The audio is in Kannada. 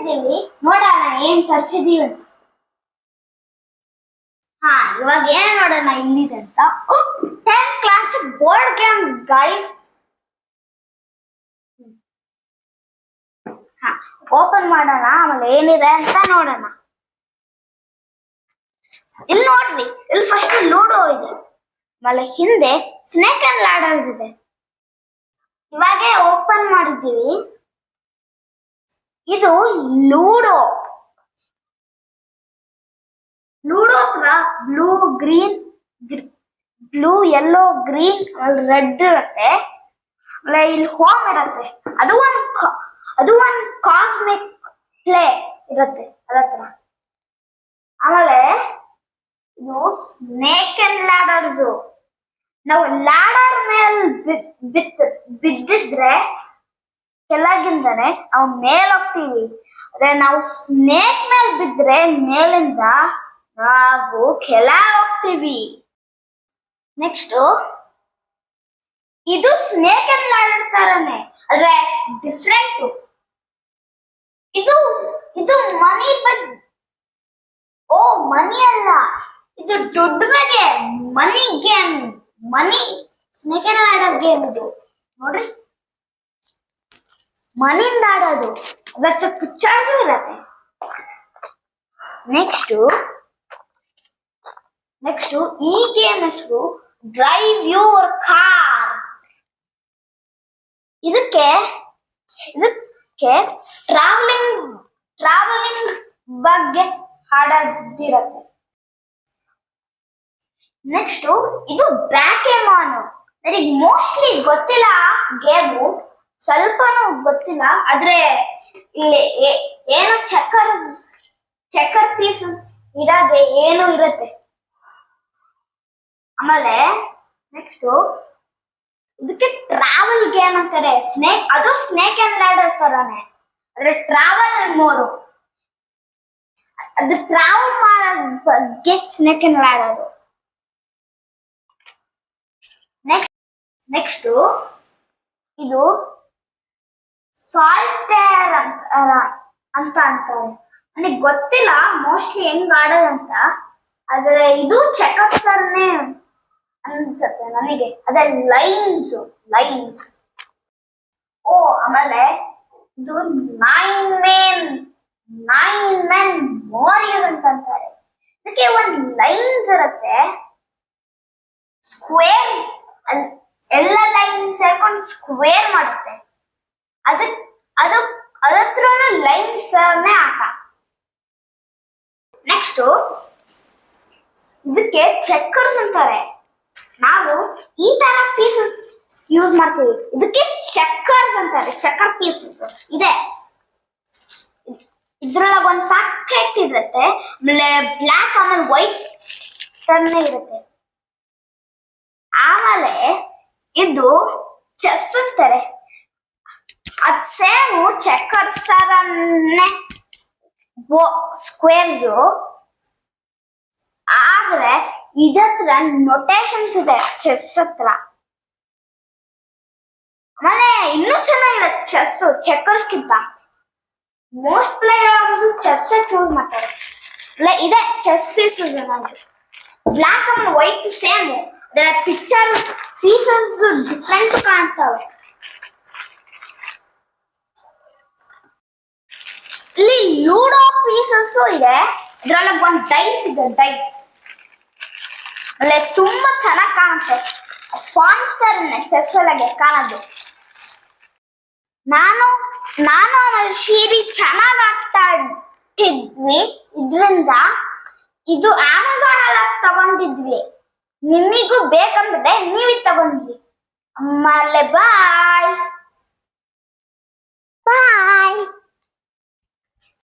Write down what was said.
ಬಂದಿದ್ದೀವಿ, ನೋಡೋಣ ಏನ್ ತರಿಸಿದೀವಿ ಅಂತ. ಇವಾಗ ಏನ್ ನೋಡೋಣ ಇಲ್ಲಿದೆ ಅಂತ. 10 classic board games guys. Open ಮಾಡೋಣ, ಆಮೇಲೆ ಏನಿದೆ ಅಂತ ನೋಡೋಣ. ಇಲ್ಲಿ ನೋಡ್ರಿ, ಇಲ್ಲಿ ಫಸ್ಟ್ ಲೂಡೋ ಇದೆ, ಆಮೇಲೆ ಹಿಂದೆ ಸ್ನೇಕ್ ಅಂಡ್ ಲ್ಯಾಡರ್ಸ್ ಇದೆ. ಇವಾಗೇ ಓಪನ್ ಮಾಡಿದ್ದೀವಿ. ಇದು ಲೂಡೋ. ಲೂಡೋ ಹತ್ರ ಬ್ಲೂ ಯೆಲ್ಲೋ ಗ್ರೀನ್ ರೆಡ್ ಇರುತ್ತೆ. ಆಮೇಲೆ ಇಲ್ಲಿ ಹೋಮ್ ಇರುತ್ತೆ, ಅದು ಒಂದು ಕಾಸ್ಮಿಕ್ ಪ್ಲೇ ಇರುತ್ತೆ ಅದತ್ರ. ಆಮೇಲೆ ಇದು ಸ್ನೇಕ್ ಅಂಡ್ ಲ್ಯಾಡರ್ಸ್. ನಾವು ಲ್ಯಾಡರ್ ಮೇಲೆ ಬಿದ್ದಿದ್ರೆ ಕೆಳಗಿಂದನೆ ನಾವು ಮೇಲ್ ಹೋಗ್ತೀವಿ. ಅದೇ ನಾವು ಸ್ನೇಕ್ ಮೇಲೆ ಬಿದ್ರೆ ಮೇಲಿಂದ ನಾವು ಕೆಳ ಹೋಗ್ತೀವಿ. ನೆಕ್ಸ್ಟ್ ಇದು ಸ್ನೇಕ್ ಅಂಡ್ ಲ್ಯಾಡರ್ ತರನೇ, ಆದ್ರೆ ಡಿಫ್ರೆಂಟ್. ಇದು ಮನಿ ಮನಿ ಅಲ್ಲ, ಇದು ದುಡ್ಡು ಬಗ್ಗೆ money game. Money snake and ladder game ಇದು ನೋಡ್ರಿ, ಮನಿಂದ ಆಡೋದು. ಅದಕ್ಕೆ ಪಿಕ್ಚರ್ಸ್ ಇರತ್ತೆ. ನೆಕ್ಸ್ಟ್ ಈ ಗೇಮ್ ಹೆಸರು ಡ್ರೈವ್ ಯುವರ್ ಕಾರ್. ಇದಕ್ಕೆ ಟ್ರಾವೆಲಿಂಗ್ ಬಗ್ಗೆ ಹಾಡೋದಿರತ್ತೆ. ನೆಕ್ಸ್ಟ್ ಇದು ಬ್ಯಾಕೆಮಾನ್. ನನಗೆ ಮೋಸ್ಟ್ಲಿ ಗೊತ್ತಿಲ್ಲ ಗೇಮು, ಸ್ವಲ್ಪನೂ ಗೊತ್ತಿಲ್ಲ. ಆದ್ರೆ ಇಲ್ಲಿ ಏನೋ ಚೆಕ್ಕರ್ ಪೀಸಸ್ ಇಡೋದೆ ಏನು ಇರುತ್ತೆ. ಆಮೇಲೆ ನೆಕ್ಸ್ಟ್ ಇದಕ್ಕೆ ಟ್ರಾವೆಲ್ ಗೇಮ್ ಅಂತಾರೆ. ಅದು ಸ್ನೇಕ್ ಅಂಡ್ ಲ್ಯಾಡರ್ ತರಾನೆ, ಆದ್ರೆ ಟ್ರಾವೆಲ್ ಮೋಡು. ಅದು ಟ್ರಾವೆಲ್ ಮಾಡೋ ಬಗ್ಗೆ ಸ್ನೇಕ್ ಅಂಡ್ ಲ್ಯಾಡರ್. ನೆಕ್ಸ್ಟ್ ಇದು ಸಾಲ್ಟೇರ್ ಅಂತ ಅಂತಾರೆ. ನನಗೆ ಗೊತ್ತಿಲ್ಲ ಮೋಸ್ಟ್ಲಿ ಹೆಂಗ್ ಆಡೋದಂತ, ಆದ್ರೆ ಇದು ಚೆಕರ್ಸ್ ಅನ್ಸುತ್ತೆ ನನಗೆ. ಅದೇ ಲೈನ್ಸ್. ಆಮೇಲೆ ಇದು 9 men warriors ಅಂತ ಅಂತಾರೆ. ಇದಕ್ಕೆ ಒಂದು ಲೈನ್ಸ್ ಇರುತ್ತೆ, ಸ್ಕ್ವೇರ್ಸ್. ಎಲ್ಲ ಲೈನ್ ಸೇರ್ಕೊಂಡು ಸ್ಕ್ವೇರ್ ಮಾಡುತ್ತೆ. ಅದತ್ರ ಲೈನ್ಸ್ ಆಟ. ನೆಕ್ಸ್ಟ್ ಇದಕ್ಕೆ ಚೆಕ್ಕರ್ಸ್ ಅಂತಾರೆ. ನಾವು ಈ ತರ ಪೀಸಸ್ ಯೂಸ್ ಮಾಡ್ತೀವಿ, ಇದಕ್ಕೆ ಚೆಕ್ಕರ್ಸ್ ಅಂತಾರೆ. ಚೆಕ್ಕರ್ ಪೀಸಸ್ ಇದೆ. ಇದ್ರೊಳಗೆ ಒಂದು ಪ್ಯಾಕೆಟ್ ಇರುತ್ತೆ, ಆಮೇಲೆ ಬ್ಲ್ಯಾಕ್ ಆಮೇಲೆ ವೈಟ್ ತರನೇ ಇರುತ್ತೆ. ಆಮೇಲೆ ಇದು ಚೆಸ್ ಅಂತಾರೆ. ಅದ್ ಸೇಮು ಚೆಕ್ಕರ್ಸ್ ತರನೇ ಸ್ಕ್ವೇರ್ಸ್, ಆದ್ರೆ ಇದತ್ರ ನೊಟೇಶನ್ಸ್ ಇದೆ ಚೆಸ್ ಹತ್ರ. ಆಮೇಲೆ ಇನ್ನೂ ಚೆನ್ನಾಗಿರುತ್ತೆ ಚೆಸ್ ಚೆಕ್ಕರ್ಸ್ಗಿಂತ. ಮೋಸ್ಟ್ ಪ್ಲೇಯರ್ಸ್ ಚೆಸ್ ಚೂಸ್ ಮಾಡ್ತಾರೆ. ಇದೆ ಚೆಸ್ ಪೀಸಸ್ ಬ್ಲ್ಯಾಕ್ ಆಮೇಲೆ ವೈಟ್ ಸೇಮ್, ಅದರ ಪಿಕ್ಚರ್ ಪೀಸಸ್ ಡಿಫ್ರೆಂಟ್ ಕಾಣ್ತವೆ. ಇಲ್ಲಿ ಲೂಡೋ ಪೀಸಸ್ ಇದೆ. ಇದ್ರೊಳಗೆ ಒಂದು ಡೈಸ್ ಇದೆ, ಡೈಸ್ ಅಲ್ಲೇ ತುಂಬಾ ಚೆನ್ನಾಗಿ ಕಾಣುತ್ತೆ. ಪಾಯಿಂಟ್ಸ್ ತರನೇ ಚೆಸ್ ಒಳಗೆ ಕಾಣೋದು. ನಾನು ಆಮೇಲೆ ಶೀರಿ ಚೆನ್ನಾಗಿ ಆಡ್ತಾ ಇದ್ವಿ. ಇದರಿಂದ ಇದು ಅಮೆಝಾನ್ ಎಲ್ಲ ತಗೊಂಡಿದ್ವಿ. ನಿಮಿಗೂ ಬೇಕಂದ್ರೆ ನೀವು ತಗೊಂಡ್ವಿ. ಆಮೇಲೆ ಬಾಯ್.